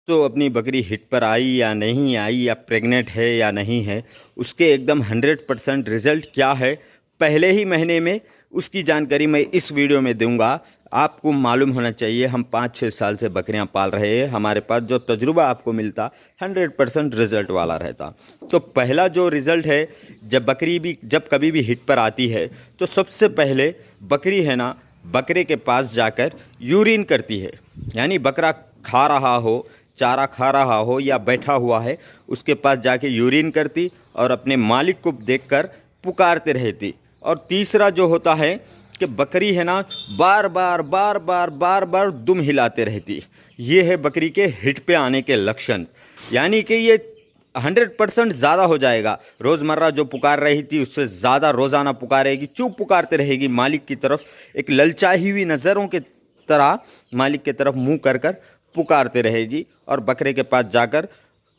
तो अपनी बकरी हिट पर आई या नहीं आई, या प्रेग्नेंट है या नहीं है, उसके एकदम 100% रिज़ल्ट क्या है पहले ही महीने में, उसकी जानकारी मैं इस वीडियो में दूंगा। आपको मालूम होना चाहिए, हम 5-6 साल से बकरियां पाल रहे हैं, हमारे पास जो तजुर्बा आपको मिलता 100% रिज़ल्ट वाला रहता। तो पहला जो रिज़ल्ट है, जब कभी भी हिट पर आती है तो सबसे पहले बकरी है ना, बकरे के पास जाकर यूरिन करती है। यानी बकरा खा रहा हो, चारा खा रहा हो या बैठा हुआ है, उसके पास जाके यूरिन करती और अपने मालिक को देखकर पुकारते रहती। और तीसरा जो होता है कि बकरी है ना, बार बार दुम हिलाते रहती। ये है बकरी के हिट पे आने के लक्षण। यानी कि ये 100% ज़्यादा हो जाएगा। रोज़मर्रा जो पुकार रही थी उससे ज़्यादा रोज़ाना पुकारेगी, चुप पुकारते रहेगी मालिक की तरफ, एक ललचाई हुई नज़रों के तरह मालिक की तरफ मुंह कर कर पुकारते रहेगी और बकरे के पास जाकर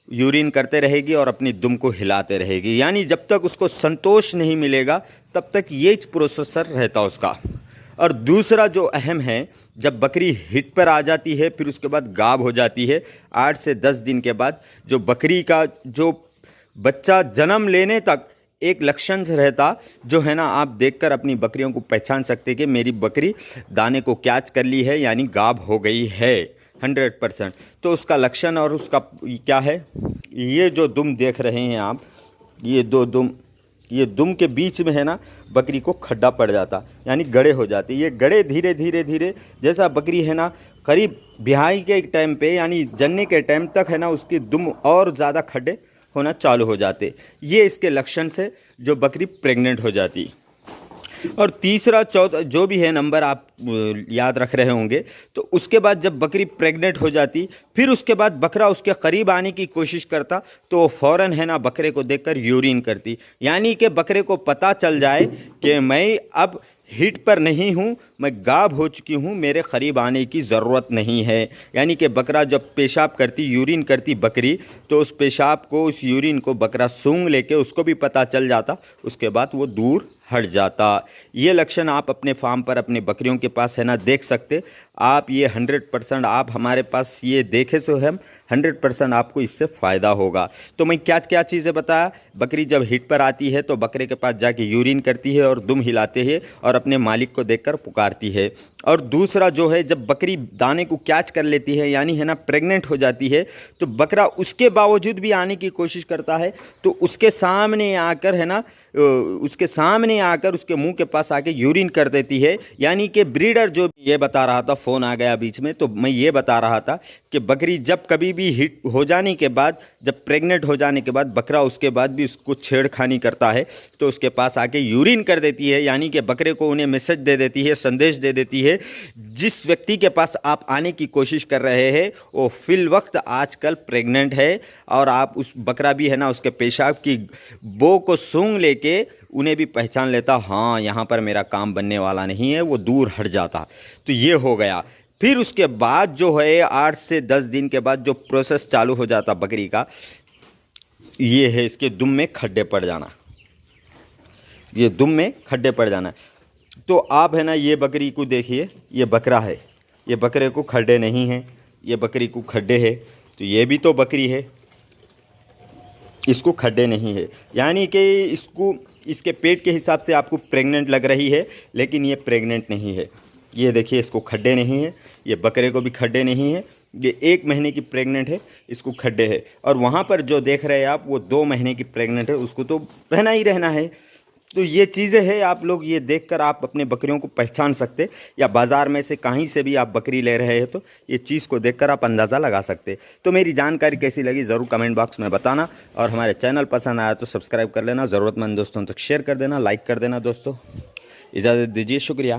यूरिन करते रहेगी और अपनी दुम को हिलाते रहेगी। यानी जब तक उसको संतोष नहीं मिलेगा तब तक ये प्रोसेसर रहता उसका। और दूसरा जो अहम है, जब बकरी हिट पर आ जाती है फिर उसके बाद गाभ हो जाती है। 8 से 10 दिन के बाद जो बकरी का जो बच्चा जन्म लेने तक एक लक्षण से रहता, जो है ना, आप देखकर अपनी बकरियों को पहचान सकते कि मेरी बकरी दाने को कैच कर ली है, यानी गाभ हो गई है 100%। तो उसका लक्षण और उसका क्या है, ये जो दुम देख रहे हैं आप, ये दो दुम, ये दुम के बीच में है ना बकरी को खड्डा पड़ जाता, यानी गड़े हो जाते। ये गड़े धीरे धीरे जैसा बकरी है ना करीब बिहाई के टाइम पे, यानी जनने के टाइम तक है ना, उसकी दुम और ज़्यादा खड्डे होना चालू हो जाते। ये इसके लक्षण से जो बकरी प्रेग्नेंट हो जाती। और तीसरा चौथा जो भी है नंबर आप याद रख रहे होंगे, तो उसके बाद जब बकरी प्रेग्नेंट हो जाती, फिर उसके बाद बकरा उसके करीब आने की कोशिश करता तो वो फ़ौरन है ना बकरे को देखकर यूरिन करती। यानी कि बकरे को पता चल जाए कि मैं अब हिट पर नहीं हूँ, मैं गाभ हो चुकी हूँ, मेरे करीब आने की ज़रूरत नहीं है। यानी कि बकरा जब पेशाब करती, यूरिन करती बकरी, तो उस पेशाब को, उस यूरिन को बकरा सूंघ लेके उसको भी पता चल जाता, उसके बाद वो दूर हट जाता। ये लक्षण आप अपने फार्म पर अपने बकरियों के पास है ना देख सकते आप। ये 100% आप हमारे पास ये देखे सो हम 100% आपको इससे फ़ायदा होगा। तो मैं क्या क्या चीज़ें बताया, बकरी जब हिट पर आती है तो बकरे के पास जाके यूरिन करती है और दुम हिलाते हैं और अपने मालिक को देखकर पुकारती है। और दूसरा जो है, जब बकरी दाने को कैच कर लेती है, यानी है ना प्रेग्नेंट हो जाती है, तो बकरा उसके बावजूद भी आने की कोशिश करता है, तो उसके सामने आकर है ना, उसके मुंह के पास आके यूरिन कर देती है। यानी कि ब्रीडर जो ये बता रहा था, फ़ोन आ गया बीच में, तो मैं ये बता रहा था कि बकरी जब कभी भी हिट हो जाने के बाद, जब प्रेग्नेंट हो जाने के बाद बकरा उसके बाद भी उसको छेड़खानी करता है, तो उसके पास आके यूरिन कर देती है। यानी कि बकरे को उन्हें मैसेज दे देती है, संदेश दे देती है, जिस व्यक्ति के पास आप आने की कोशिश कर रहे हैं वो फिल वक्त आजकल प्रेग्नेंट है। और आप उस बकरा भी है ना उसके पेशाब की बो को सूंघ लेके उन्हें भी पहचान लेता, हाँ यहाँ पर मेरा काम बनने वाला नहीं है, वो दूर हट जाता। तो ये हो गया। फिर उसके बाद जो है 8 से 10 दिन के बाद जो प्रोसेस चालू हो जाता बकरी का, ये है इसके दुम में खड्डे पड़ जाना। ये दुम में खड्डे पड़ जाना। तो आप है ना ये बकरी को देखिए, ये बकरा है, ये बकरे को खड्डे नहीं हैं, ये बकरी को खड्डे है। तो ये भी तो बकरी है, इसको खड्डे नहीं है। यानी कि इसको, इसके पेट के हिसाब से आपको प्रेग्नेंट लग रही है, लेकिन ये प्रेग्नेंट नहीं है। ये देखिए, इसको खड्डे नहीं है, ये बकरे को भी खड्डे नहीं है। ये 1 महीने की प्रेग्नेंट है, इसको खड्डे है। और वहाँ पर जो देख रहे हैं आप, वो 2 महीने की प्रेग्नेंट है, उसको तो रहना ही रहना है। तो ये चीज़ें हैं, आप लोग ये देखकर आप अपने बकरियों को पहचान सकते, या बाज़ार में से कहीं से भी आप बकरी ले रहे हैं तो ये चीज़ को देखकर आप अंदाज़ा लगा सकते। तो मेरी जानकारी कैसी लगी ज़रूर कमेंट बॉक्स में बताना, और हमारे चैनल पसंद आया तो सब्सक्राइब कर लेना, ज़रूरतमंद दोस्तों तक शेयर कर देना, लाइक कर देना। दोस्तों इजाज़त दीजिए, शुक्रिया।